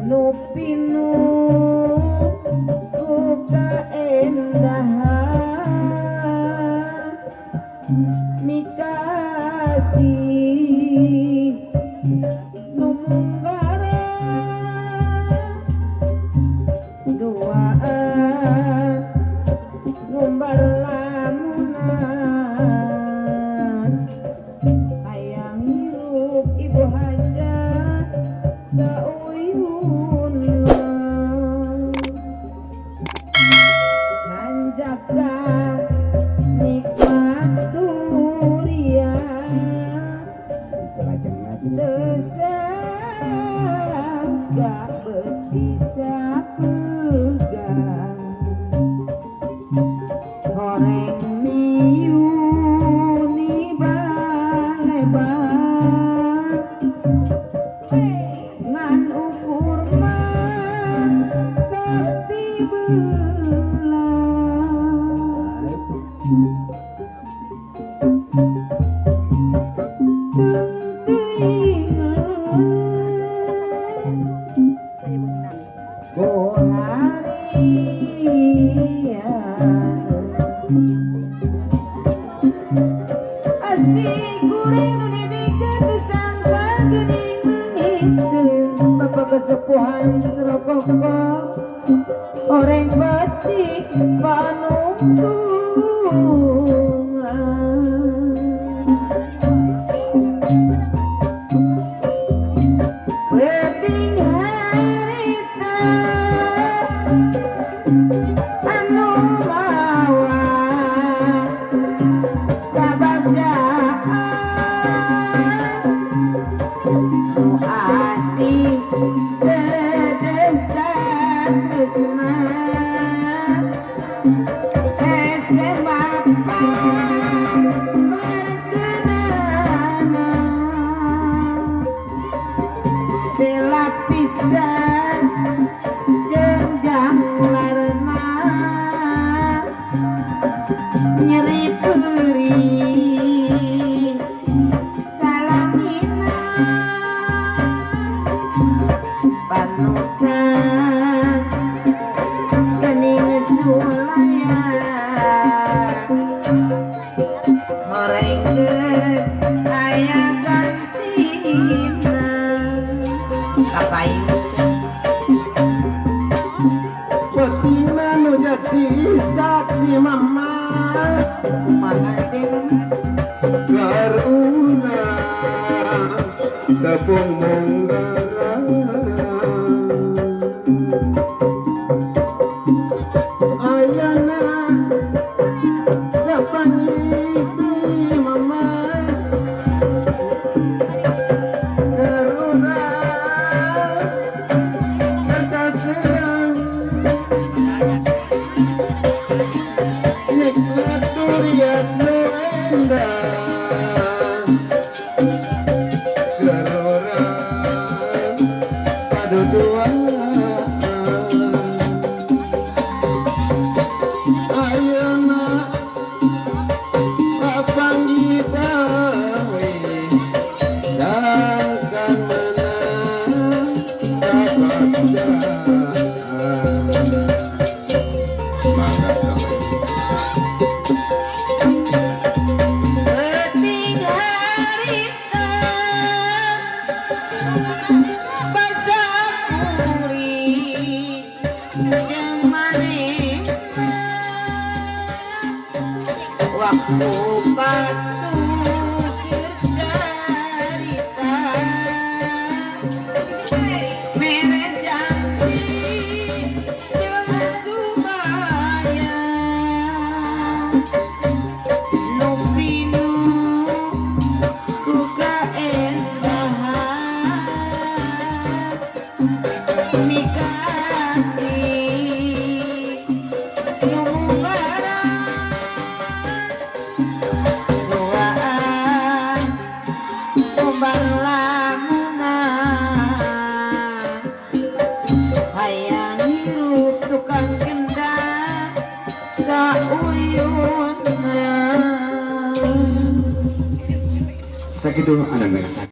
nu pinu ku kaendahan mikasih nu munggara duaan ngumbar lamunan hayang hirup ibu hajat sauyun hanjaka nikmat durian tersangka betisa pegang horeng miuni balebar ngan ukur mah tapi belah ku harian asik kuring nu dibikeun teu sangka geuning meungitkeun bapa kesepuhan Surokoko oreng batik panungtungan penting harita anu mawa kabajaan nu asih dedekan tresna hese bapa berkenana bela pisan jeung janglarna nyeri perih salamina panutan geuning sulayan horeng geus aya gantina kapayu Fatima nu jadi saksi mama kumaha cenah karuna tepung munggara ayana dapan itu mama karuna kerja serang nikmat durian nu endah gerora paduduan ayeuna papanggita we sangkan menang kabagdaan penting harita basakuri jeung manehna waktu batur keur carita mere janji jeung sumaya nu pinu ku kaendahan mikasih nu munggaran doaan umbar lamunan hayang hirup tukang kendang sauyunna sakitu anak merasa